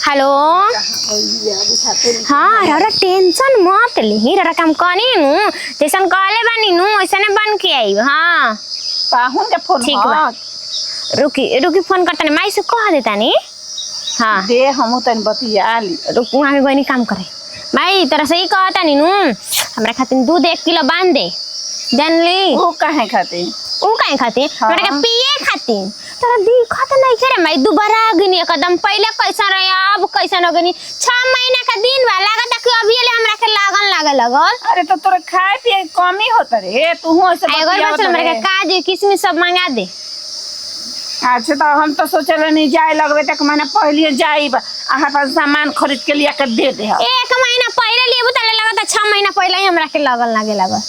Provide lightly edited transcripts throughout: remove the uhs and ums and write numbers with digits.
Hello हाँ रे tension मत ली रे काम कनी नु जैसन कहले बानी नु वैसने बन के आई। हां पाहुन के फोन ठीक बा रुकी फोन करतनी माई से कह देता नी। हां दे हमू तन बतिया ली रुक वहां में बनी काम करे माई तरह से ही कहता नी नु हमरा खातिर दूध 1 किलो बांध दे जानली। वो काहे खाते ऊ काहे खातिर हमरा के पिए खातिर तोरा दिखत नहीं करे माई दोबारा गनी एकदम पहले कैसा रहे अब कैसा न गनी 6 महीना का दिन बा लागत कि अभी ले हमरा के लागल लगल। अरे तो तोरा खाए पिए कमी होत रे तू हो ऐसे बतिया हमरा के काज किसमिस सब मंगा दे। अच्छा तो हम तो सोचल नहीं जाए लगबे तक महीना पहले जाइब आहा पास सामान खरीद के लिया कर दे दे। 1 महीना पहले लेबू त लगत 6 महीना पहले ही हमरा के लागल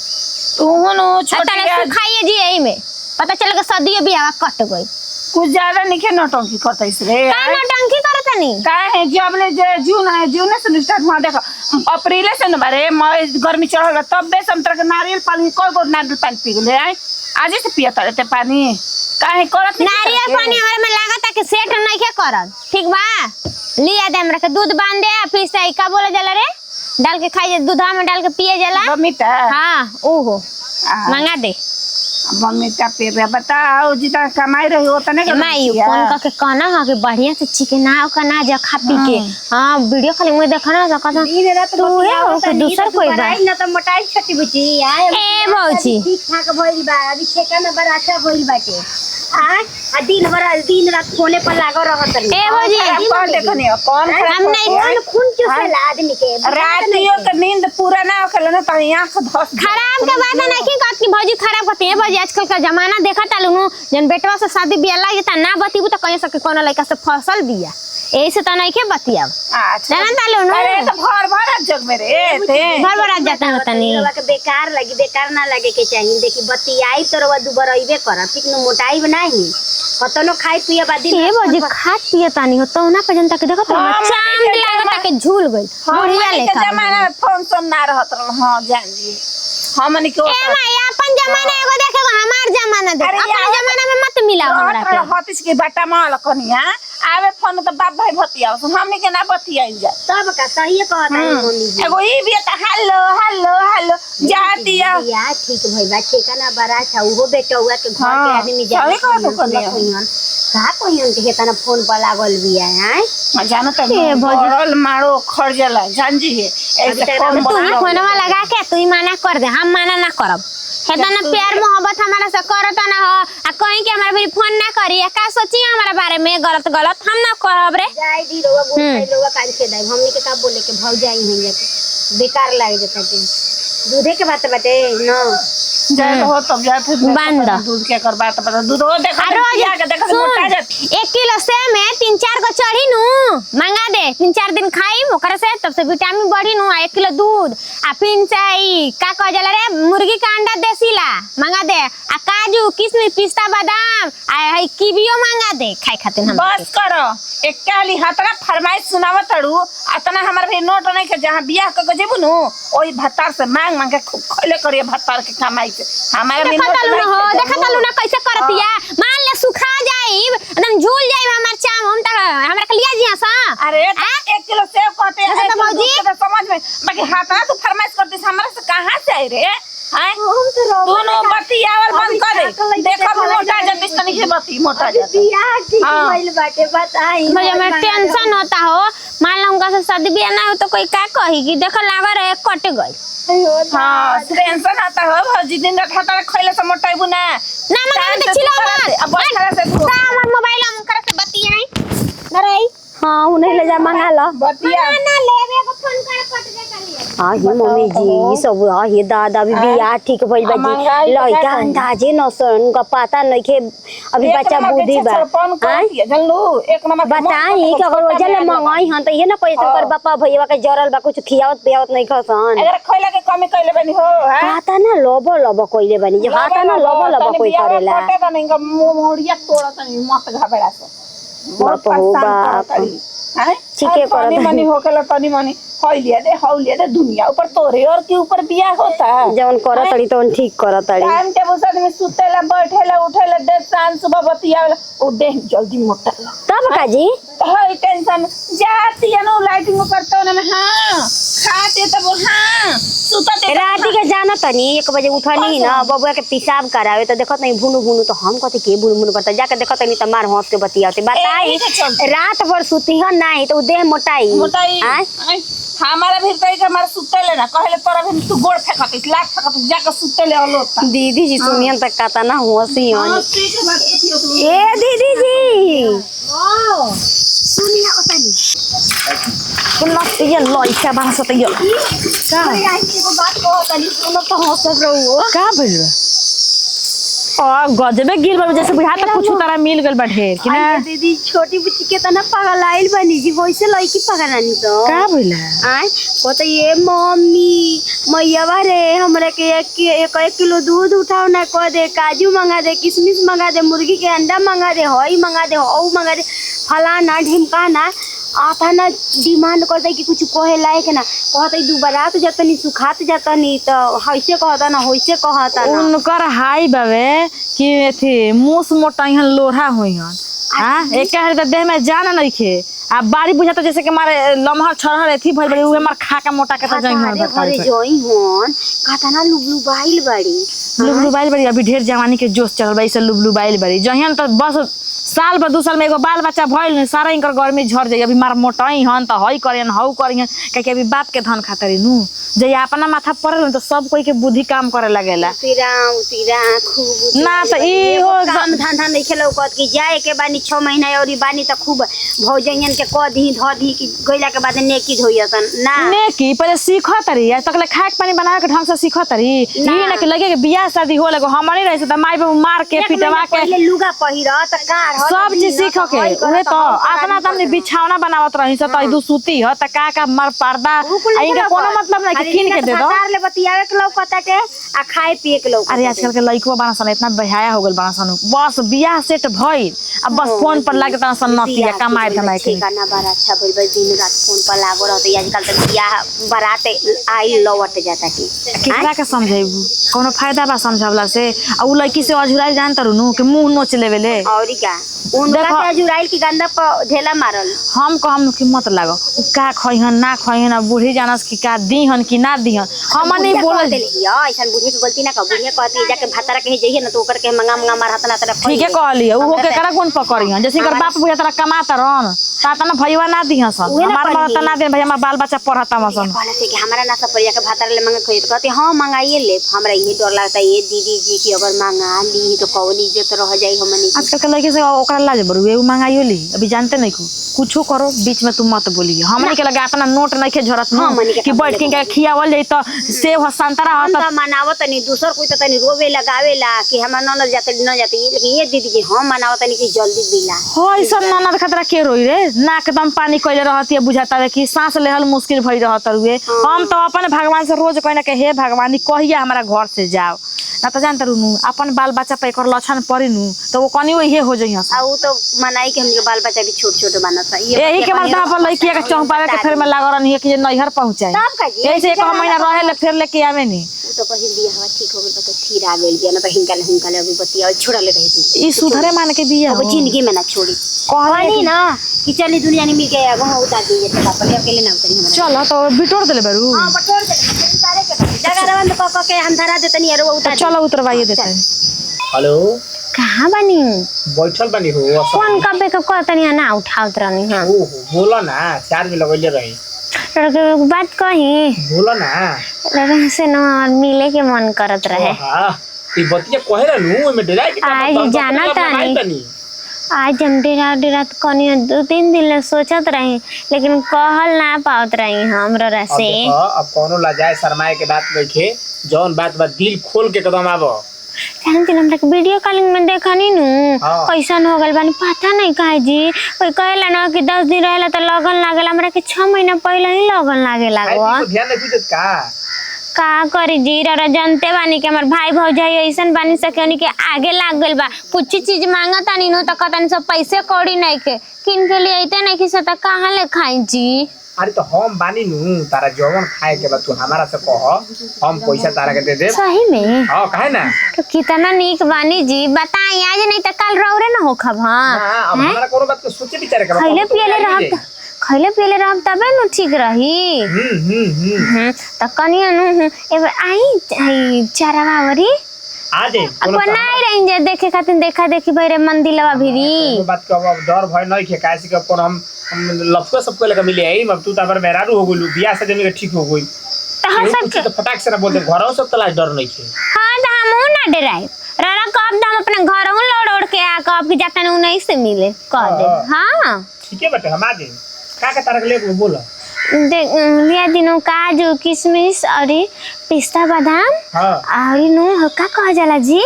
तू नो छोटे खाइए जी एही में पता चल के सदिए बियाह कट गई। कुछ ज्यादा नहीं नौटंकी करतइस रे का नौटंकी करतनी काहे जब ले जून से स्टार्ट हुआ देखो अप्रैल से न बारे मई गर्मी चढ़ल तब बे हम तरह नारियल पानी कोई गो नारियल पानी पी गेले आज से पिया तड़ते पानी काहे करत नारियल पानी हमरा में लागत कि सेट नहीं के करत ठीक बा लिया दे हमरा के दूध बांध दे फिर से का बोले जाला रे डाल के खाइए दूधा में डाल के पिए जाला मीठा। हां ओहो मंगा दे मीठा पे बताओ जितना कमाई रही उतने के माई फोन करके कहना हां कि बढ़िया से चिकन कना जा खा पी के। हां वीडियो खाली मैं देखना जा कहता तू है ओ दूसर कोई बा ना तो मोटाई छटी बुची ए भौजी ठीक ठाक भइल बा अभी ठेका में बड़ा अच्छा भइल बाटे आ दिन रात फोने पर लागो रहत रे। ए भौजी कौन देखनी कौन हम नहीं खून चूसेला आदमी के रातियों के नींद पूरा ना होखेला ना त आंख धस खराब के बात नहीं की कहत की भौजी खराब करती है भौजी आजकल का जमाना देखा तालू जन बेटवा से शादी बियाह लागी त ना बतीबू त कहीं सके कोनो लड़का से फसल बिया एही से त नहीं के बतिया। अच्छा जान तालू अरे तो भर जग में रे थे भर जाता होतनी के बेकार ना लगे के चाहिए देखी बतियाई तोरवा दुबर आइबे कर ठीक न मोटाई नहीं कतनो खाई पिए बादी ए भौजी खात पिए तानी हो तो ना पे जनता के देखत चांद लागत के झूल गइल बुढ़िया लेखा जमाना फंक्शन ना रहत रह। हां जान जी हमनी के ए माई अपन जमाना एगो देखे हमार जमाना देख अपन जमाना में मत मिलाओ हमरा के हतिस के बाटा माल कनिया आवे फोन तो बाप भाई भतिया हमनी के ना बतियाई जा सब का सही कहत है मम्मी जी एगो ई भी त हेलो जा दिया या ठीक भई बा ठेका ना बड़ा था वो बेटौआ के घर के आदमी जाने का कोहिन के तना फोन पर लागल बिया हैं जानो त बड़ल मारो खरजला जान जी ऐसे कौन तू फोनवा लगा के तू ही मना कर दे हम मना ना करब हेतना प्यार मोहब्बत हमारा से करत ना हो आ कहीं के हमरा भी फोन ना करी का सोची हमारा बारे में गलत हम ना कहब रे जाई दी रोवा रोवा काल के दाई हमनी के का बोले के भौ जाई हो जाते बेकार लाग जाता के दूधे के बात बाटे न जाए हो तब जा फिर बंद दूध के कर बात पता दूध हो देखा के देखा मोटा जात 1 किलो से में 3-4 को चढ़ी नु मंगा दे 3-4 दिन खाई ओकरा से तब से विटामिन बढ़ी नु 1 किलो दूध आ फिर से ई का कह जाला रे मुर्गी का अंडा देसीला मंगा दे आ काजू किशमिश पिस्ता बादाम आ कीवियो मंगा दे खाए खातिर हम बस करो एक काली हाथरा फरमाइश सुनावत तड़ू अतना हमर भी नोट नहीं के जहां बियाह क जेबू नु ओई भत्तार से मांग के खूब खले करिए भत्तार के कमाई से हमारे देखा तालू ना कैसे करतिया मान ले सुखा जाइब एकदम झूल जाइब हमर चाम हम त हमरा के लिया जिया सा। अरे 1 किलो सेब कहते हैं तो मौजी समझ में बाकी हाथरा तू फरमाइश करती हमरा से कहां से आई रे हां दोनों बतियावल बंद कर दे देखो मोटा जब इस तनी के बती मोटा जाता बियाह ठीक भइल बाटे बताई मुझे में टेंशन होता हो मान लो उनका से शादी बियाह ना हो तो कोई का कही कि देखो लागा रे कट गई। हां टेंशन आता हो भौजी दिन रात हाथ खइले से मोटाइबू ना मगर तो चिल्ला मत अब खरा से तू हमर मोबाइल हम कर से बतियाई डराई हां उन्हें ले जा मंगा लो बतिया ना लेवे को फोन कर पट दे कलिए हां ये मम्मी जी सब ये दादा भी बियाह ठीक भइल बा जी लइका अंदाजे नसन का पता नहीं के अभी बच्चा बुद्धि बा हां जानलू एक नंबर बताई कि अगर वजन मंगाई हन त ये ना पैसा कर बापा भैया के जरल बा कुछ खियावत पियावत नहीं खसन अगर खइला के कमी कइले बनी हो हाता ना लोबो कइले बनी जे हाता ना लोबो कोई करेला पटे त नहीं का मोड़िया तोड़ा त मत घबरा से बहुत बाप हो परेशान बाप। करतड़ी हैं ठीके करत तनी मनी होकेला तनी मनी हौलिया दे दुनिया ऊपर तोरे और के ऊपर बियाह होता जवन करत तड़ी तवन ठीक करत तड़ी। टाइम टेबल से आदमी सुतेला बैठेला उठेला देर शाम सुबह बतियावेला ओ देह जल्दी मोटा तब का जी हाय टेंशन जाती है नो लाइटिंग करता ना हां खाते तब हां सुतते राती के जाना तनी 1 बजे उठनी ना बबुआ के पेशाब करावे तो देखत नहीं भुनु भुनु तो हम कहते के भुनु भुनु करता जाके देखत नहीं त मार हंस के बतियाते बताई रात भर सुती ह नहीं तो देह मोटाई हमारा भी कहीं के हमारा सुतेले ना कहले तोरा भी तू गोड़ फेंकत लाख फेंकत जाके सुतेले अलोता दीदी जी सुनियन तक कहता ना हंसी हन ठीक है बात ए दीदी जी ओ सुनिया बतानी कुछ ये लइका बांस त यो का अरे आई एगो बात कहतनी सुनो तो हंसत रहू का भइल गजबे गिर बा जैसे बुझाता कुछ तारा मिल गल बा ढेर कि ना आई दीदी छोटी बुच्ची के तना पागल आइल बनी जी वैसे लड़की पगलानी तो का भइल आय कहते ये मम्मी मैया रे हमरा के 1 किलो दूध उठाओ ना कह दे काजू मंगा दे किशमिश मंगा दे मुर्गी के अंडा मंगा दे हई मंगा दे औ मंगा दे फलाना ढिमकाना आता ना डिमांड करता कि कुछ कहे लायक ना कहते दोबारा तो जतनी सुखात जतनी तो हइसे कहता ना होइसे कहता ना उनकर हाई बावे कि एथी मुस मोटा हन लोढ़ा होई हन हां एक कहर त देह में जान नहीं खे आ बाड़ी बुझाता जैसे कि मारे लमहर छरहर एथी भइल बड़ी उहे मार खा के मोटा के त जई हन घरे जोई हन कहता ना लुबलु बाइल बड़ी लुबलु बाइल बड़ी अभी ढेर जवानी के जोश चढ़ल बा इसे लुबलु बाइल बड़ी जहिन त बस साल पर 2 साल में एगो बाल बच्चा भइल सारा इनकर गर्मी झड़ जाई अभी मार मोटाई हन त हई करियन हौ करियन काहे अभी बाप के धन खातरी नु जे अपना माथा पड़ल तो सब कोई के बुद्धि काम करे लगेला तिरा खूब ना त ई हो काम धंधा नहीं खेलो कहत कि जाए के बानी 6 महीना और बानी त खूब भौजयन के क दी ध दी कि गइला के बाद नेकी धोयसन ना नेकी पहले सीख तरी आज तक खाए पानी बनावे के ढंग से सीख तरी ई ना के लगे के बियाह शादी हो लगो हमनी रहे त माई बाबू मार के पिटवा के पहले लुगा पहिरा त कार सब चीज सीख के उहे तो अपना तमने बिछावना बनावत रही से त दू सूती ह त का मार पर्दा इनके कोनो मतलब नहीं कि किन के दे दो ले बतियावे के लोग कहता के आ खाए पिए के लोग अरे आजकल के लइकवा बाना सन इतना बहाया हो गेल बाना सन बस बियाह सेट भइल अब बस फोन पर लागे तना सन नतिया कमाए धमाए के गाना बड़ा अच्छा भइल बस दिन रात फोन पर लागो रहत आजकल त बियाह बारात आई लौट जाता की केकरा के समझेबू कोनो फायदा बा समझावला से आ उ लड़की से अझुराई जान तरु नु के मुंह नोच लेवेले औरी का उनका से जुराइल की गंदा पर ढेला मारल हम कहम कि मत लागो उ का खइहन ना खइहन आ बूढ़ी जानस कि का दीहन कि ना दीहन हम नहीं बोल देलिया ऐसा बूढ़ी के गलती ना कर बुढ़िया कहती जाके भातारा कहे जइए ना तो ओकर के मंगा मंगा मार हाथ ना तेरा ठीक है कहलिए उ के करा कोन पकड़िहन जैसे कर बाप बुझा तरा कमाता रहन ता ना भईवा ना दीहन सन हमार मरत ना दे भाई हमार बाल बच्चा पढ़ता मसन कहले से कि हमरा ना सब परिया के भातारा ले मंगा खोई तो कहते हां मंगाइए ले हमरा ये डर लगता ये दीदी जी की अगर मंगा ली तो कौन इज्जत रह जाई हमनी आजकल के लड़के से ओकरा लाज बरुए उ मंगाइयो ली अभी जानते नहीं को कुछो करो बीच में तुम मत बोलिए हमनी के लगा अपना नोट नहीं के झरत न कि बैठ के खियावल जाई त सेव ह संतरा ह त मनावत नहीं दूसर कोई त तनी रोवे लगावेला कि हमरा ननद जाते न जाते लेकिन ये दीदी जी हम मनावत नहीं कि जल्दी बिला होय सब ननद खतरा के रोई रे नाक दम पानी कइले रहती बुझाता कि सांस लेहल मुश्किल भई रहत रुए हम तो अपन भगवान से रोज कहना के हे भगवान कहिया हमारा घर से जाओ ना तो जानत रहू अपन बाल बच्चा पे एकर लक्षण पड़ी नु तो वो कनी वही हो जइहन आ उ तो मनाई के हमके बाल बच्चा भी छोट-छोट बनत है यही के मतलब अपन लइकिया के चौपावे के फेर में लागल रहनी है कि नैहर पहुंचाई तब का जी ऐसे 1 महीना रहे ले फिर लेके आवे नी उ तो कहि दिया हवा ठीक हो गेल तो फिर आ गेल बिया ना तो हिंका ले अभी बतिया छोड़ा ले रही तू ई सुधरे मान के बिया अब जिंदगी में ना छोड़ी कहनी ना कि चली दुनिया ने मिल के वहां उतार दी ये तो अपन अकेले ना उतरी हमरा चल तो बिटोर देले बारू हां बटोर दे उतारे के जगह रवन क के हम धरा देतनी यार उतार चलो उतरवाइए देते हेलो कहाँ बनी बैठल बनी हो फोन कबे के कहतनी ना उठावत रहनी हां ओहो बोला ना चार्ज में लगैले रही बात कही बोला ना से न मिले के मन करत रहे हां ई बतिया कहे रहनु में डराई के आज जाना तानी आज हम डेरा कनी 2-3 दिन ले सोचत रही लेकिन कहल ना पावत रही हमरा से अब कोनो लाजाए शर्माए के बात देखे जौन बात दिल खोल के कदम आबो जान दिन हमरा वीडियो कॉलिंग में देखनी नु कैसन हो गल बानी पता नहीं काहे जी कोई कहला ना कि 10 दिन रहला त लगन लागल हमरा के 6 महीना पहले ही लगन लागे लागो ध्यान नहीं देत का करी जी रा जानते बानी कि हमार भाई भौजाई ऐसन बानी सके उन्हीं के आगे लाग गइल बा कुछ चीज मांगता नहीं नो त कहतन सब पैसे कौड़ी नहीं के किन के लिए आइते नहीं कि सता कहां ले खाई जी। अरे तो हम बानी नु तारा जवन खाए के बा तू हमारा से कह हम पैसा तारा के दे दे। सही में हां काहे ना तो कितना नीक बानी जी बताई आज नहीं त कल रौरे ना होखब। हां अब हमारा कोनो बात के सोचे विचार के खइले पियले रहब तबे नु ठीक रही। त कनिया नु एबे आई चरावावरी आ जाए अपन नहीं रहेंगे देखे खातिर देखा देखी भरे मंदिरवा भिरी बात के अब डर भय नहीं के काहे से अपन हम लफको सबको लेके मिले आई अब तू ताबर मेहरारू हो गइलू बियाह से जमी के ठीक हो गई त हम सब तो फटाक से ना बोल दे घरों सब तलाश डर नहीं के। हां त हम ना डराई रारा कब हम अपने घरों लौड़ के आ कब की जाता नहीं से मिले कह दे। हां ठीक है बेटा हम आ जाए का तारा के ले बोला देख लिया दिनों काजू किशमिश और पिस्ता बादाम हां और नु का कह जाला जी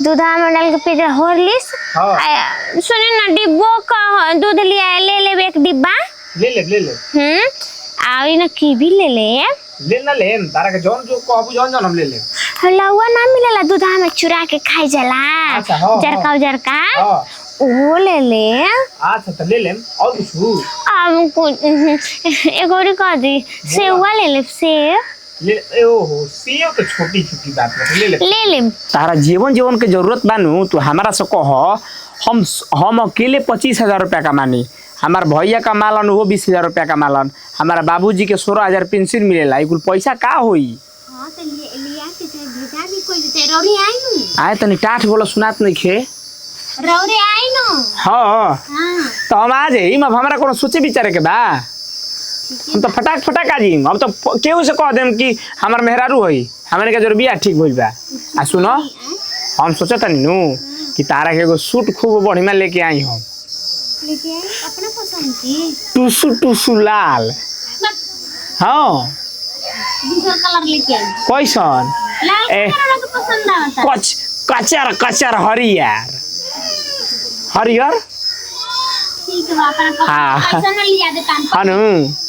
दूध में डाल के पी हॉर्लिक्स सुने ना डिब्बो का दूध लिया ले ले एक डिब्बा ले और ना कीवी ले ना ले तारा के जौन जो कहबू जौन हम ले लौवा ना मिलेला दूध में चुरा के खाई जाला जरका वो ले अच्छा तो ले और कुछ अब कुछ एक और कह दी सेवा ले सेब ले ओहो सेव तो छोटी छोटी बात है ले तारा जीवन के जरूरत बानू तो हमारा से कह हम अकेले 25,000 रुपया कमानी हमार भैया कमालन वो 20,000 रुपया कमालन हमारा बाबूजी के 16,000 पेंशन मिलेला कुल पैसा का होई। हां तो लिया के भेजा भी कोई देते रौरी आई नु आए तनी टाठ बोलो सुनात नहीं खे रौरी आई नु। हां तो हम आ जाई अब हमारा कोनो सोचे विचारे के बा हम तो फटाक आ जी हम तो केहू से कह देम कि हमार मेहरारू होई हमरे के जोर बियाह ठीक होइल बा। आ सुनो हम सोचत नु कि तारा के एगो सूट खूब बढ़िया लेके आई हम लेके आई अपना पसंद की टुसु लाल। हां दूसरा कलर लेके आई कैसन लाल कलर के पसंद आवता कचर हरियर ठीक है अपना हाँ। पैसा ना लिया दे काम हनु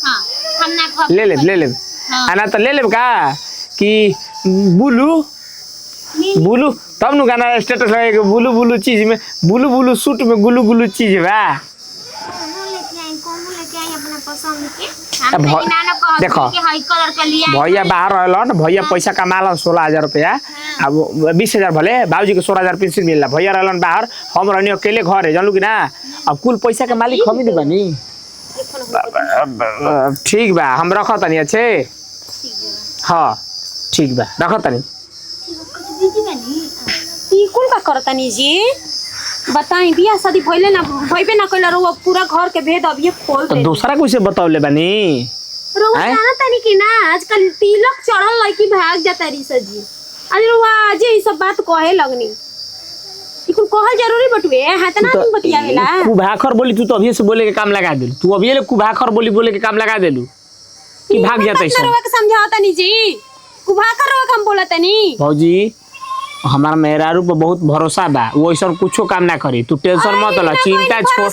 हां हम ना ले ले आना तो ले का कि बुलू तब नु गाना स्टेटस लगे बुलू चीज में बुलू सूट में गुलू चीज बा कौन लेके आई अपना पसंद के अब हम नाना कह देखो, के हाई कलर के लिया भैया बाहर रहलन भैया पैसा कमालन 16,000 रुपया अब 20,000 भले बाबूजी के 16,000 पेंशन मिलला भैया रहलन बाहर हम रहनी अकेले घर है जानलू कि ना अब कुल पैसा के मालिक हम ही नहीं बनी। ठीक बा हम रख तनी अच्छे हाँ ठीक बा रख तनी ई कुल का करतनी जी बताई बियाह शादी भइले ना भइबे ना कइला रो पूरा घर के भेद अब ये खोल तो दे दूसरा कुछ बतावले बनी रो जाना तनी कि ना आजकल तिलक चढ़ल लड़की भाग जाता री सजी आज रो आज ई सब बात कहे लगनी ई कुल कहल जरूरी बटुए हाथ ना बतियावेला कुभाखर बोली तू तो अभी से बोले के काम लगा देलू तू अभी कुभाखर बोले के काम लगा देलू कि भाग जाता है रो के समझाता नी जी कुभाखर रो हम बोलत नी भौजी हमारा मेहरारू पर बहुत भरोसा बा वो ऐसा कुछो काम ना करी तू टेंशन मत ला चिंता छोड़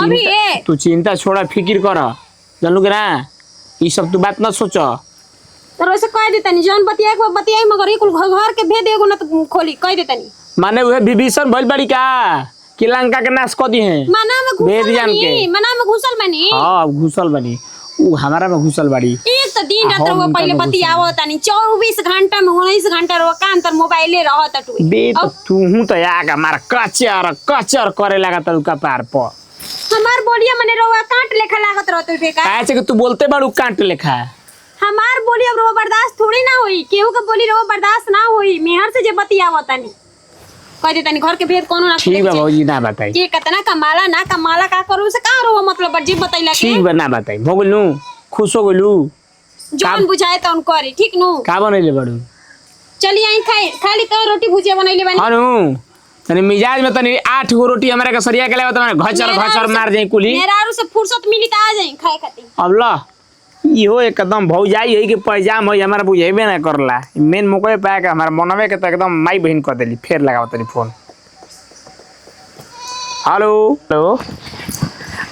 अभी ये तू चिंता छोड़ा फिक्र कर जानलू कि ना ये सब तू बात न सोचो तो ऐसे कह देता नी जौन बतियाई मगर कुल घर के भेद एगो न खोली कह देता नी माने वह विभीषण भइल बड़ी का कि लंका के नाश कर दी है मना में घुसल बनी हां घुसल बनी उ हमारा में घुसल बड़ी एक तो दिन रात वो पहले बतियावो तनी 24 घंटा में 19 घंटा रो कान तर मोबाइले रहत टुई बे तो तू हूं तो आगा मार कचर करे लगा तू का पार पर हमार बोलिया मने रोवा काट लेखा लागत रहत बेका काहे से कि तू बोलते बाड़ू काट लेखा हमार बोलिया रो बर्दाश्त थोड़ी ना होई केहू के बोली रो बर्दाश्त ना होई मेहर से जे बतियावो तनी कह दे तनी घर के भेद कोनो ना ठीक बा भौजी ना बताई के कितना कमाला ना कमाला का करू से का रो मतलब बड़ी बतैला के ठीक बा ना बताई भोगलू खुश हो गलू जौन बुझाए तौन करी ठीक नु का बनैले बाड़ू चली आई खाली तो रोटी भुजिया बनैले बानी हां नु तनी मिजाज में तनी 8 गो रोटी हमरा के सरिया के लेवा त घचर मार जाई कुली मेहरारू से फुर्सत मिली त आ जाई खाए खाती अब ला इहो एकदम भौजाई है कि पैजाम है हमारा बुझेबे ना करला मेन मौके पे के हमारा मनवे के तो एकदम माई बहन कर देली फिर लगाओ तनी फोन हेलो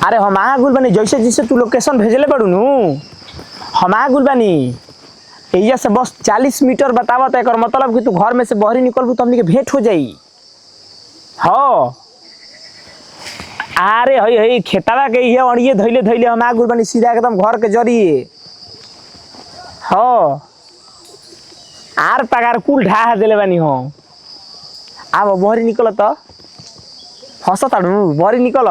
अरे हम आ गुल बनी जैसे तू लोकेशन भेजले बड़ू नु हम आ गुल बनी एजा से बस 40 मीटर बतावा तो एकर मतलब कि तू घर में से बहरी निकलबू तो हमनी के भेंट हो जाई। हाँ अरे हई हई खेतवा के ये अड़िए धइले धइले हम आगुल बनी सीधा एकदम घर के जरिए। हाँ आर पगार कुल ढा देले बानी हो। अब बहरी निकल तो हंसताड़ू बहरी निकल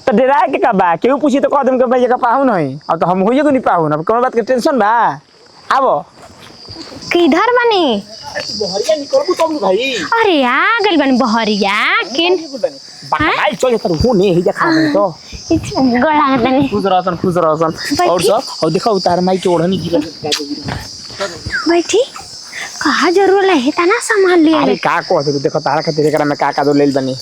तो डेरा के का बा केहू पूछी तो कह देम के भाई का पाहु नहीं। अब तो हम होइए को नहीं पाहु ना कोनो बात के टेंशन बा। आबो किधर बनी? बहरिया निकलबू तब भाई। अरे आ गइल बनी बहरिया किन भाई चल तर हो नहीं ही देखा तो गड़ा तनी खुश रहसन और सब और देखो उतार माई के ओढ़नी गिरा बैठी कहा जरूर है तना सामान ले अरे का को देखो तारा खातिर एकरा में का दो लेल बनी।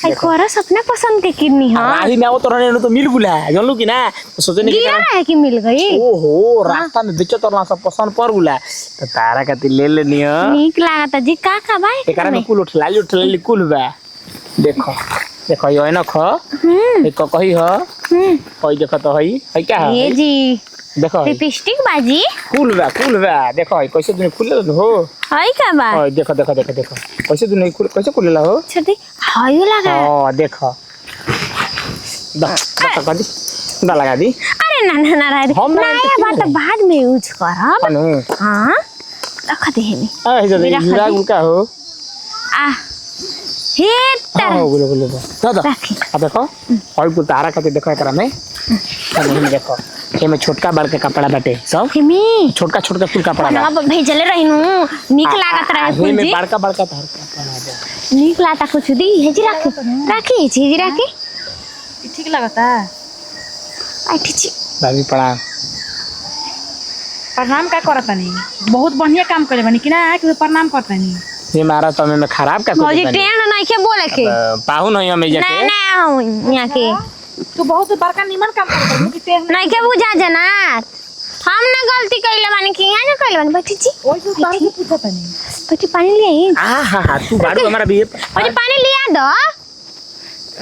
आई कोरस अपने पसंद के किन्नी हां राही में वो तो रहने तो मिल गुला जानलू कि ना तो सोचने के गिरा है कि मिल गई। ओहो रास्ता में बेचो तो ना सब पसंद पर गुला तो तारा खातिर ले लेनी है। नीक लागता जी का भाई एकरा में कुल उठलाली कुल बा। देखो देखो यो न ख एक कही ह हई देखो तो हई क्या है ये जी देखो लिपस्टिक बाजी कुल बा देखो हई कैसे तूने खुले हो हई का बा हई देखो कैसे तूने कैसे खुलेला हो छोटी हई लगा हां देखो दा कदी दा लगा दी। अरे ना हम नया बात बाद में यूज करब। अनु हां रख दे हेनी आ हे जदी जुरा गुका हो आ हे तर हां बोलो दादा अब देखो हई कुल तारा खातिर देखो एकरा में देखो ये में छोटका बड़ के कपड़ा बाटे सब हिमी छोटका कुल कपड़ा बा। अब भेजले रहिनु नीक लागत रहे हे में कुल बड़का तार कपड़ा बा नीक लाता कुछ दी हे जी राखी जी राखी ठीक लगता आई ठीक भाभी पड़ा प्रणाम का करतनी बहुत बढ़िया काम करे बनी कि ना कि प्रणाम करतनी ये मारा तो में खराब का मौजी ट्रेन नहीं के बोले के पाहु नहीं हमें जाके नहीं नहीं यहाँ के तू बहुत बड़का निमन काम करत कि ते नहीं के बुझा जनात हम ना गलती कइले बानी कि यहाँ के कइले बानी बैठी जी ओइ तू तार से पूछतनी बैठी पानी ले आई आ हा तू बाड़ू हमारा भी मौजी पानी लिया दो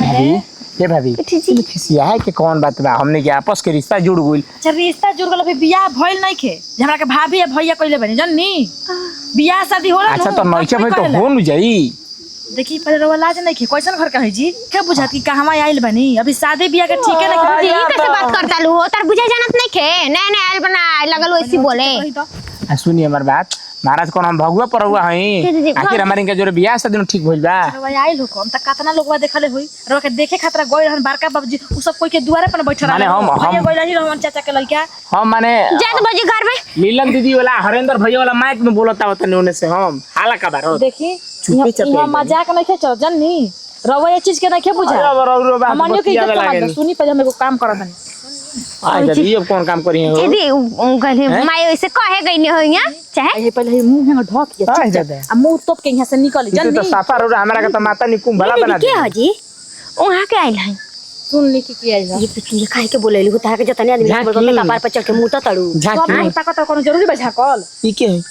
भाभी ये भाभी बैठी जी खिसिया है कि कौन बात बा हमने के आपस के रिश्ता जुड़ गइल। अच्छा रिश्ता जुड़ गल फिर बियाह भइल नहीं खे हमरा के भाभी या भैया कइले बनी जाननी बियाह शादी होला अच्छा तो नइचे भाई तो हो न जाई। देखी पहले रवा लाज नहीं खे कैसन घर का है जी के बुझात कि कहवा आइल बनी अभी शादी बियाह के ठीक है ना जी कैसे बात करता लू हो तार बुझा जानत नहीं के नहीं नहीं आइल बना लगल वैसी बोले सुनी हमार बात महाराज कौन हम भगवा पर हुआ हई आखिर हमारे इनका जो बियाह शादी ठीक भइल बा। रवा आइल हो हम त कतना लोगवा देखले होई रवा के देखे खातिर गइल हन बड़का बाबूजी उ सब कोई के दुआरे पर बैठ माने हम गइल रही रहन चाचा के लड़का हम माने जा तो बजी घर में नीलम दीदी वाला हरेंद्र भैया वाला माइक में बोलता होता ने से हम हाला का बारो देखी चुपे चपे यहाँ मजाक नहीं खे चल जाननी रवा ये चीज के नहीं खे बुझा हमनियो के इज्जत कमांड सुनी पहले हम एगो काम करत हनी आ जदी अब कौन काम करी हो दीदी गले माय ऐसे कहे गई हो यहाँ चाहे ये पहले मुंह में ढक के हां चुप दादा आ मुंह तोप के यहाँ से निकल तू जाननी तो साफा रो हमरा का तो माता निकुम भला बना के हजी वहां के आइल है सुन ली की आइल ये पिछले काहे के बोलेली हो ताके जतने आदमी झांकी। बोलते कपार पर चढ़ के मुंह तड़ू झांकी नहीं पता कोनो जरूरी बा झाकल ई के है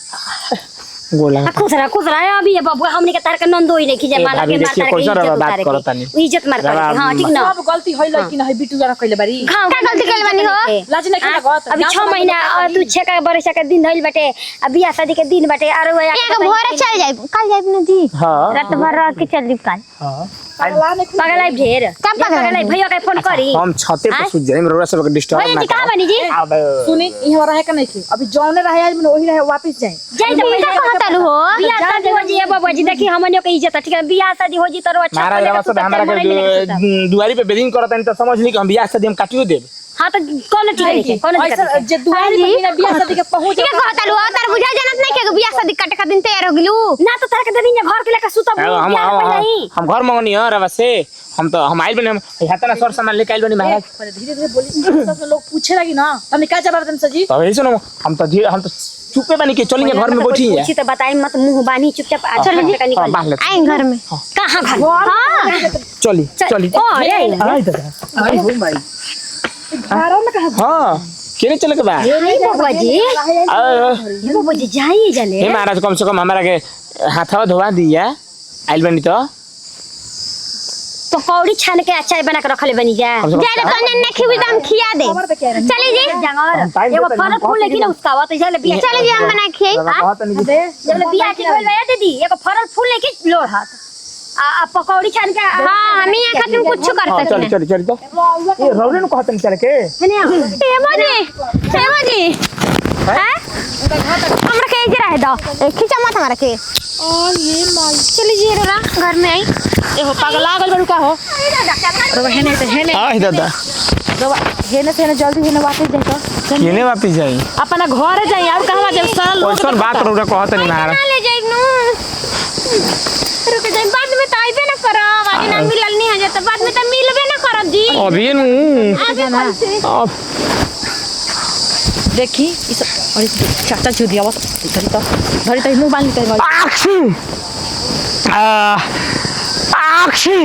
गोला खुश रहा अभी ये बाबू हमने के तार के नंदोई नहीं खिजे ए, माला भाभी के देखिए, माता कैसा रवा बात के करता नहीं। इज्जत मार रवा, कर हां ठीक ना सब गलती होइल कि नहीं बिटू जरा कइले बारी गाँव का गलती कइले बानी हो? लाज नहीं खेला गत अभी 6 महीना और तू 6 का बरस का दिन धइल बाटे अब बियाह शादी के दिन बाटे और यहाँ के भोरे चल जाए कल जाए ना जी हां रात भर रह के चल दी कल हां पागल आई ढेर कब पागल आई? भैया के फोन करी हम छते पे सुत जाए रोरा सब डिस्टर्ब भैया ना जी कहां बनी जी अब सुनी इहाँ रहे का नहीं थी अभी जौने रहे आज में वही रहे वापस जाए जाई तो इनका कहता लू हो बियाह शादी हो जी बाबा जी देखी हमनियो के इज्जत ठीक है बियाह शादी हो जी तो अच्छा महाराज रवा सब हमरा के दुआरी पे बेदिंग करता नहीं तो समझ नहीं कि हम बियाह शादी हम काटियो देब। हां तो कौन ठीक है कौन ऐसा जे दुआरी पे बिना बियाह शादी के पहुंच ठीक है कहता लू तार बुझा जानत नहीं के बियाह शादी काटे का दिन तैयार हो गेलू ना तो तार के दिन घर के लेके सुतब हम घर मंगनी है रवा से हम आइल बने हम हाथना सर सामान लेके आइल बनी महाराज धीरे धीरे बोली सब लोग पूछे लगी ना हमने क्या जवाब देन सजी तो ऐसे ना हम तो चुपे बनी के चलेंगे घर में बैठी है पूछी तो बताई मत मुंह बानी चुपचाप चल निकल बाहर ले आई घर में कहां घर हां चली चली अरे आई दादा आई हो भाई घरों में कहा हां केने चले के बा ये बाबा जी ये बाबा जी जाइए जाने हे महाराज कम से कम हमरा के हाथवा धोवा दिया आइल बनी तो पकौड़ी छान के अचार बना के रखले बनी जा ज्यादा कौन ना खिबी तो हम खिया दे चली जी जंगर एगो फल फूल लेकिन उसका बात चले बिया चली जी हम बना खियाई जब बिया ठीक होल बा दीदी एगो फल फूल लेके लोड़ हाथ आ पकौड़ी छान के हां हम यहाँ खातिर कुछ कर सकते चल चल तो ये रौरे न कहतन चल के हेमा जी हैं हमरा के जे रह दो खींचा मत हमरा के चली जी रे घर में आई एहो पागला गल बड़ू का हो रो हेने से हेने आ दादा रो हेने से हेने जल्दी हेने वापस जाई तो केने वापस जाई अपना घर जाई और कहवा जब सारा लोग ओइसन बात रौरे कहतन मार ले जाई नु रुक जाई बाद में तो आइबे ना करब आज ना मिलल नहीं है तो बाद में तो मिलबे ना करब जी अभी नु आगे कैसे अब देखी इस और चाचा चुदिया बस धरी तो मुंह बांध के आक्षी आक्षी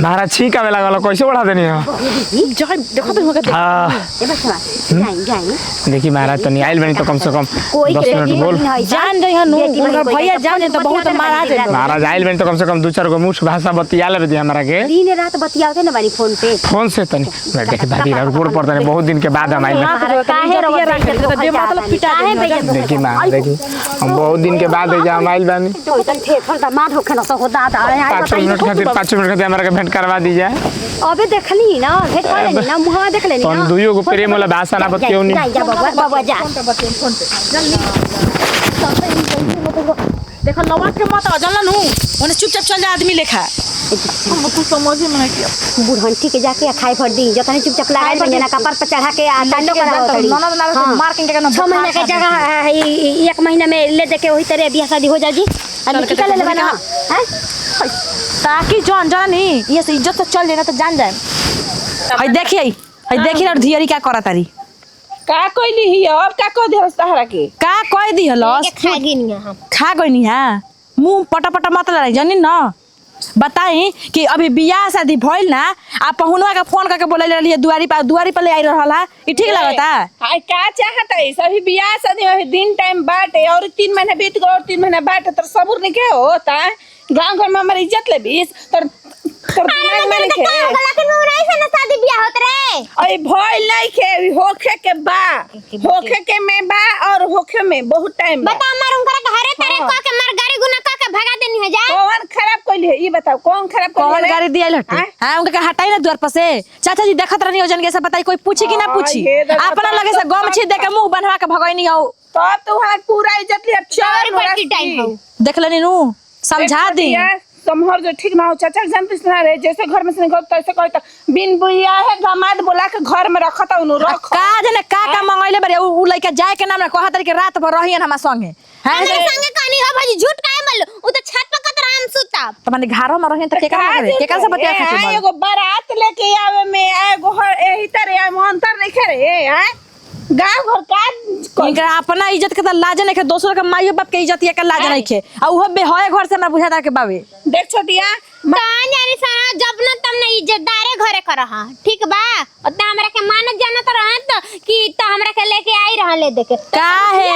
महाराज छीका में लागल कैसे बढ़ा देनी है जय देखो तो मगर ए बच्चा जाई देखी महाराज तो नहीं आइल बनी तो कम से कम 10 मिनट बोल जान जाई हनु उनका भैया जान तो बहुत मारा दे महाराज आइल बनी तो कम से कम 2-4 गो मुठ भाषा बतिया ले दी हमरा के दिन रात बतियावते ना बानी फोन पे फोन से तनी मैं देख दादी रोड पर तनी बहुत दिन के बाद हम आइल काहे रो दे मतलब पिटा काहे भैया देखी मां देखी हम बहुत दिन के बाद हम आइल बानी तो इतन थे फलता मार होखे न सो होता आ 5 मिनट खातिर हमरा के भेंट करवा दी जाए अबे देखली ना भेट कर लेनी ना मुहावा देख लेनी तो ना दुइयो गो प्रेम वाला भाषा ना बतियो नहीं जा बाबा जा देखो लवा के मत जल्ला नु ओने चुपचाप चल जा आदमी लेखा हम तू समझ में नहीं किया बुढ़ंटी के जाके खाए फट दी जतनी चुपचाप लगाई बन ना कपर पे चढ़ा के डांडो करा तड़ी ननद ना मार के ना 6 महीना के जगह 1 महीना में ले दे के वही तरह बियाह शादी हो जाजी अभी की ले लेबा ना हैं ताकि जान जानी ये से इज्जत से चल लेना तो जान जाए हई देखी और धियरी क्या करा तारी का कोइली ही अब का को दे सहारा के का कह दी हलस खा गिनी हम खा गइनी है मुंह पटा पटा मत लड़ाई जानी ना बताई कि अभी बियाह शादी भइल ना आ पहुनवा का फोन करके बोले रही दुआरी पर ले आई रहला ई ठीक लगता हाय का चाहत है सभी बियाह शादी में दिन टाइम बाटे और 3 महीना बीत गए और 3 महीना बाटे तो सबूर नहीं के होता गांव घर में हमारी इज्जत ले बीस तर दिमाग में नहीं के लेकिन मुरई से ना शादी ब्याह होत रे अरे भइल नहीं के होखे के बा होखे के में बा और होखे में बहुत टाइम बा बता मार उनकरा घरे तेरे को के मार गाड़ी गुना का भगा देनी है जा कौन खराब कइले है ये बताओ कौन खराब कौन कइले गाड़ी दिया लटे हां उनका हटाई ना द्वार पर से चाचा जी देखत रहनी हो जन के से बताई कोई पूछी कि ना पूछी अपना लगे से गम छी दे के मुंह बनवा के भगैनी हो तब तो हमार पूरा इज्जत ले चोरी पर की टाइम हो देख लेनी नु समझा दी समहर जो ठीक ना हो चाचा जानते ना रे जैसे घर में से निकल तैसे कहता बिन बुइया है दामाद बोला के घर में रखता उनु रख का जने का मंगैले बरे उ लइका जाए के नाम रे कहत के रात भर रहियन हमरा संगे हैं हमरे संगे कहानी हो भाजी झूठ काहे बोल उ तो छत पर कत राम सुता त माने घरो में रहियन त के का करे के का से बतिया खातिर एगो बारात लेके आवे में एगो एही तरह हम अंतर नहीं करे हैं गांव घर का इनका अपना इज्जत के त लाज नहीं के दोसर के माई बाप के इज्जत के लाज नहीं के आ उहो बेहोए घर से हमरा बुझाता के बावे देख छोटिया कहां जानी सा जब न तब न इज्जतदारे घरे कर रहा ठीक बा ओतना हमरा के मानत जानत रहा त कि त हमरा के लेके आई रहा ले देके काहे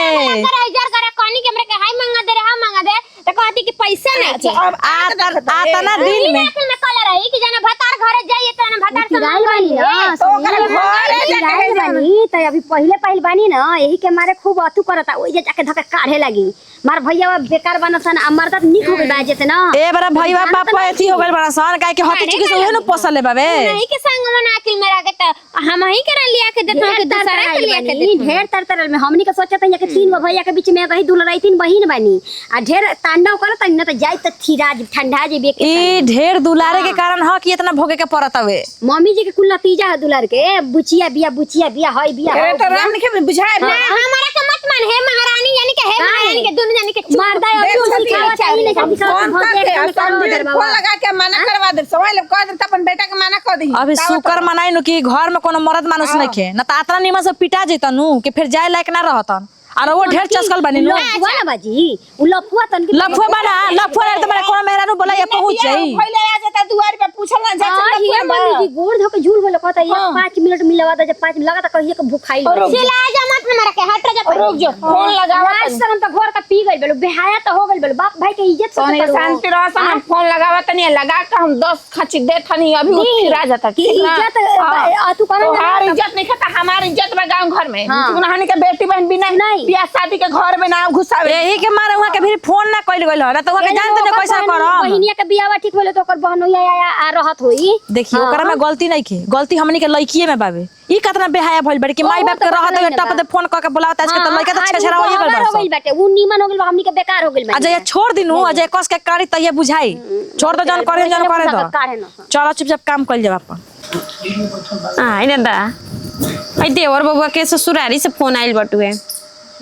करे हजार करे कोनी के हमरा के हाय मांगा दे रे हां मांगा दे त कहती कि पैसा नहीं के अब आतना दिन में में कल रही कि जना भतार घरे जाइए त ना भतार से किराए बानी ना तो ओकरा घरे किराए बानी त अभी पहले बानी ना यही के मारे खूब अतु करता ओइ जे जाके धक्का काढ़े लगी मार भैया बेकार बनसन आ मरदा निक हो गई बाजे से ना ए बड़ा भईवा बाप एथी हो गइल बड़ा सन काहे के हती चिकी से ओहे न पोसल ले बाबे नहीं के संग में नाकिल में रखे त हम ही करा लिया के देतो के दूसरा के लिया के देतो ढेर तरतर में हमनी के सोचत है कि 3 गो भैया के बीच में कहीं दुलराई 3 बहिन बानी आ ढेर तांडव करत न त जाई त थीराज ठंडा जे बे के ई ढेर दुलारे के कारण ह कि इतना भोगे के पड़त हवे मम्मी जी के कुल नतीजा है दुलार के बुचिया बिया हई बिया ए तो राम के बुझाए ना हमारा के मत मान है महारानी यानी के है महारानी के दोनों यानी के मरदा सिखावा चाहिए नहीं फोन लगा के मना करवा दे सवाल कह दे अपन बेटा के मना कर दी अभी शुक्र मनाई नु कि घर में कोनो मर्द मानुस नहीं खे न त आतना निमन से पिटा जेतनु कि फिर जाए लायक ना रहतन और वो ढेर चस्कल बनी नु लफुआ ना बाजी उ लफुआ तन की लफुआ बना लफुआ रे तुम्हारे कोनो मेहरारू बोला ये पहुंच जाई पहले आ जाता दुआर पे पूछल ना हां ये मम्मी जी गोड़ धो के झूल बोले कहता ये 5 मिनट मिलवा दे जब 5 मिनट लगा त कहिए के भूखाई चिल्ला जा मत न मारा के हट जा रुक जो फोन लगावा आज तक हम तो घर का पी गइल बेलो बेहाया तो हो गइल बेलो बाप भाई के इज्जत सोने से शांति रह हम फोन लगावा तनी लगा के हम 10 खची दे थनी अभी वो फिरा जाता की ठीक ना इज्जत तू कौन तोहार इज्जत नहीं खाता हमार इज्जत बा गांव घर में हाँ। तुमने के बेटी बहन भी नहीं बियाह शादी के घर में ना घुसावे यही के मारे वहां के भी फोन ना कइल गइल ना तो वहां के जानते ने कैसा करम बहिनिया के बियाह ठीक होले तो ओकर बहनोया आ रहत होई देखिए ओकरा में गलती नहीं के गलती हमनी के लड़कीए में बाबे ई कतना बेहाया भइल बड़ी कि माई बाप के रहत है टप पे फोन क के बुलावत आज के तो लड़का तो छछरा होई गइल हो गइल बाटे उ नीमन हो गइल हमनी के बेकार हो गइल अजय छोड़ दिनु अजय कस के कारी तइए बुझाई छोड़ दो जन करे दो चलो चुपचाप काम कइल जाब अपन आई दादा आई देवर बबुआ के ससुरारी से फोन आइल बटुए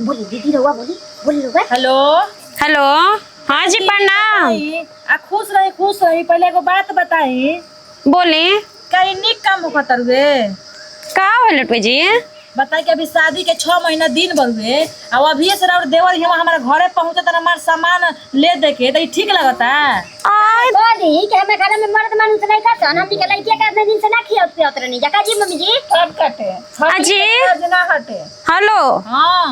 बोली दीदी रहुआ बोली रहुआ हेलो हेलो हाँ जी प्रणाम आ खुश रही पहले एगो बात बताई बोले कई निक काम होकर हुए का होल लटवे जी बताई कि अभी शादी के 6 महीना दिन बढ़ुए और अभी से और देवर ही हमारे घरे पहुंचे तो हमार सामान ले दे के तो ठीक लगता आई बोली के हमें खाना में मर्द मानुस नहीं खाता हमनी के लड़किया के इतने दिन से ना खिया पियत रहनी जका जी मम्मी जी सब कटे अजी ना हटे हेलो हां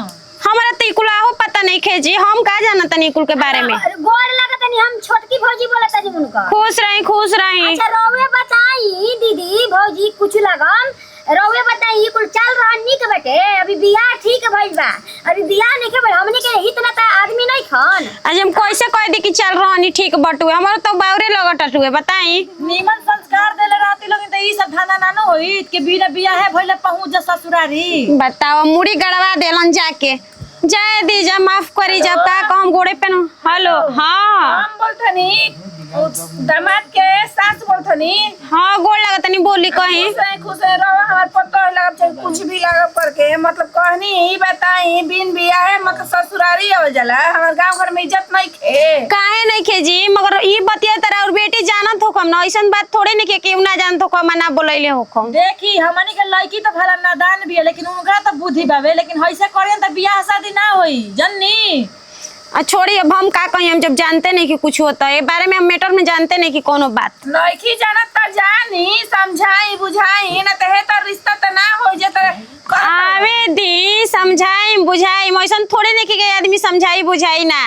हमारा तो इकुलाहो पता नहीं खे जी हम का जाना तनी इकुल के बारे में गोड़ लागत नहीं हम छोटकी भौजी बोलत जी उनका खुश रही अच्छा रोवे बताई दीदी भौजी कुछ लगन रोवे बताई कुल चल रहा निक बटे अभी बियाह ठीक भइल बा अभी बियाह नहीं के हमनी के इतना त आदमी नहीं खन आज हम कैसे कह दी कि चल रहनी ठीक बटुए हमारा तो बावरे लगट टटुए बताई नीमन संस्कार देले रहती लोग तो ई सब धाना ना होई कि बिना बियाह है भइले पहुंच जा ससुरारी बताओ मुड़ी गड़वा देलन जाके जाए दी जा माफ करी जा का हम गोड़े पे हेलो हाँ हम बोलथनी दामाद के सास बोलथनी हाँ गोड़ लगत नहीं बोली कहीं खुश है रहो हमार पतो लगब चाहे कुछ भी लगब करके मतलब कहनी ई बताई बिन बियाह है मतलब ससुरारी हो जाला हमार गांव घर में इज्जत नहीं खे काहे नहीं खे जी मगर ई बतिया तरह और बेटी जानत हो कम ना ऐसन बात थोड़े नहीं के केहू ना जानत हो कम ना बोलैले हो कम देखी हमनी के लड़की तो भला नादान भी है लेकिन उनका तो बुद्धि बावे लेकिन ऐसे करें तो बियाह शादी ना होई जन्नी छोड़ी अब हम का कहीं हम जब जानते नहीं कि कुछ होता है बारे में हम मैटर में जानते नहीं कि कोनो बात लड़की जानत त जानी समझाई बुझाई ना तो है तो रिश्ता तो ना हो जता आवे दी समझाई बुझाई ऐसन थोड़े नहीं कि आदमी समझाई बुझाई ना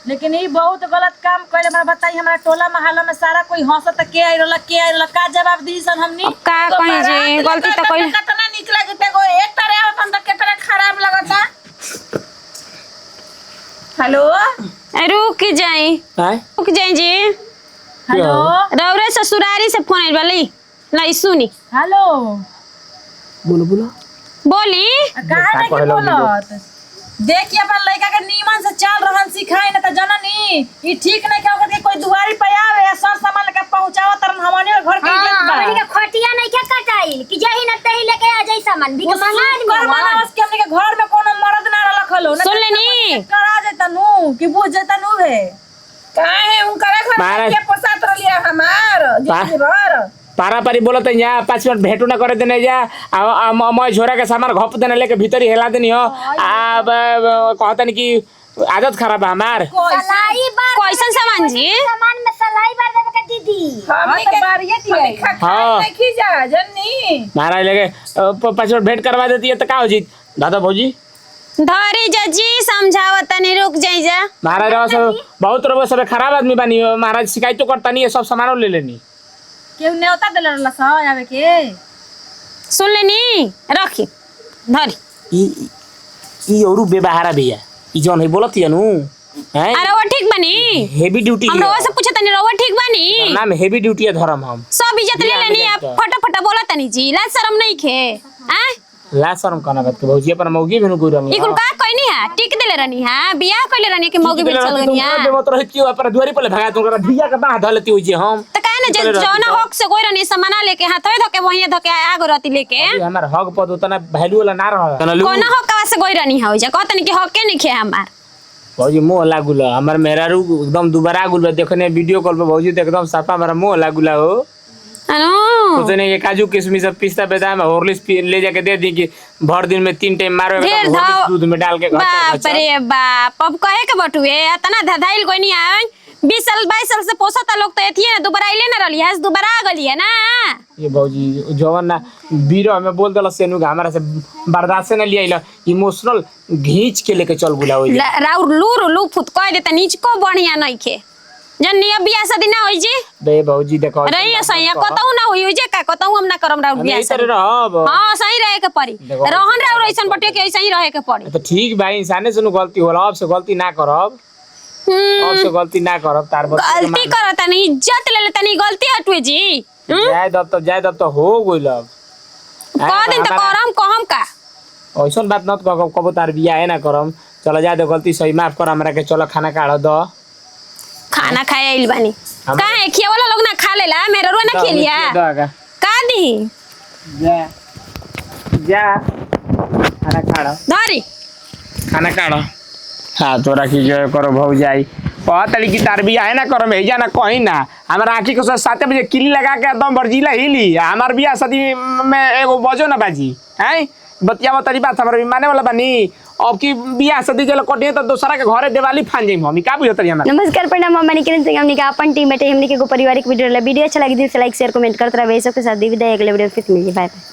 लेकिन ये बहुत गलत काम कइले हमरा बताई हमरा टोला मोहल्ला में सारा कोई हंसत के आई रहला का जवाब दी सन हमनी अब का कहीं जी गलती तो कोई कितना नीक लगते गो एक तरह होतन त कितना खराब लगता हेलो रुक जाई रुक जाई जी हेलो रौरे ससुरारी से फोन आइल वाली लाई सुनी हेलो बोलो बोली काहे नहीं के बोलत देखिए अपन लड़का के नीमन से चाल रहन सिखाई ना त जननी ई ठीक नहीं के ओकर कोई दुआरी पे आवे सर सामान लेके पहुंचावा तरन हमनी घर के इज्जत बा हमनी के खटिया नहीं के कटाइल कि जही न तही लेके आ जाई सामान भी के मंगा कर बनावस के हमनी के घर में कोनो मर्द ना रखलो सुन लेनी करा देता नु कि बुझ जेता नु वे काहे उनकरा घर के पोसात रलिया हमार जिंदगी भर पारापारी बोलत है यहाँ 5 मिनट भेटू ना करे देने जा मैं झोरा के सामान घप देने लेके भीतर ही हिला देनी हो अब कहता नहीं कि आदत खराब है हमार सलाई बार कैसन सामान जी सामान में सलाई बार देवे के दीदी हमनी के बारिये दिए हाँ। देखी जा जन्नी महाराज लेके 5 मिनट भेंट करवा देती है तो का हो जी दादा भौजी धरी जजी समझावत तनी रुक जाई जा महाराज सब बहुत रोबो सब खराब आदमी बानी महाराज शिकायत तो करता नहीं है सब सामान ले लेनी केहू नेवता देले रहला सा आवे के सुन लेनी रखी धरी ई औरु बेबहारा भैया ई जौन है बोलत है नु हैं अरे वो ठीक बनी हेवी ड्यूटी हम रोवा से पूछत तनी रोवा ठीक बनी नाम हेवी ड्यूटी है धर्म हम सब इज्जत ले लेनी आप फटाफट बोला तनी जी लाज शर्म नहीं खे हैं ला शर्म करना बात के भौजी पर मौगी भेनु कोई रंग इकुल का कहनी है टिक देले रहनी है बियाह कइले रहनी कि मौगी बेल चल गनी है देवत रहित क्यों पर द्वारी पर भगा तुमरा भिया के बाह धलती होई जे हम त काहे ना जौना हक से कोई रहनी सामान लेके हाथवे धके वहीं धके आगो रहती लेके हमार हक पद उतना वैल्यू वाला ना रह कोना हकवा से कोई रहनी है जा कहतनी कि हक के नहीं खे हमार भौजी मुंह लागुला हमर मेहरारू एकदम दुबारा गुल देखने वीडियो कॉल पे भौजी तो एकदम साफा हमारा मुंह लागुला हो अनु सोचे नहीं काजू किशमिश सब पिस्ता बादाम हॉर्लिक्स ले जाके दे दी कि भर दिन में 3 टाइम मारो ढेर हॉर्लिक्स धाव दूध में डाल के बाप रे बाप अब कहे के बटुए तना धधाइल कोई नहीं आए 20 साल 22 साल से पोसता लोग तो एथिए दोबारा आइले ना रहली है दोबारा आ गली है ना ये भौजी जवन ना बीरो में बोल दल सेनु हमारा से बर्दाश्त से ना लिया इमोशनल घींच के लेके चल बुला होई राउर लूर लू फुत कह देता नीच को बढ़िया नहीं खे जन्नी अब बियाह शादी ना होई जी बे भौजी देखो रही सही कतहु ना होई जे का कतहु हम ना करम राउर बियाह शादी रहब हां सही रहे के पड़ी रहन राउर ऐसन बटे के ऐसे ही रहे के पड़ी तो ठीक भाई इंसाने से गलती होला अब से गलती ना करब अब से गलती ना करब तार गलती करता नहीं इज्जत ले लेता नहीं गलती हटवे जी जाय दब तो हो गइल अब कह दिन तो करम कहम का ऐसन बात न कबो तार बियाह है ना करम चलो जा दे गलती सही माफ कर हमरा के चलो खाना काढ़ दो खाना खाए आइल बानी काहे खिया वाला लोग ना खा लेला मेरा रो ना खेलिया का दी जा जा खाना काढ़ धरी खाना काढ़ हाँ तोरा की जो करो भौ जाई तली की तार बियाह है ना करो भेजा ना कहीं ना हमारा आँखी को 7 बजे किली लगा के एकदम बर्जीला हिली हमार बियाह शादी में एगो बजो ना बाजी है बतिया तरी बात हमारे माने वाला बानी अब की बियाह शादी जल कटे तो दूसरा के घरे दिवाली फान जाई हम का बुझत रही हमरा नमस्कार प्रणाम हम निकिरन सिंह हमनी का अपन टीम में हमनी के पारिवारिक वीडियो अच्छा लगी दिल से लाइक शेयर कमेंट करते रहे सबके साथ विदाई अगले वीडियो फिर मिलिए बाय बाय।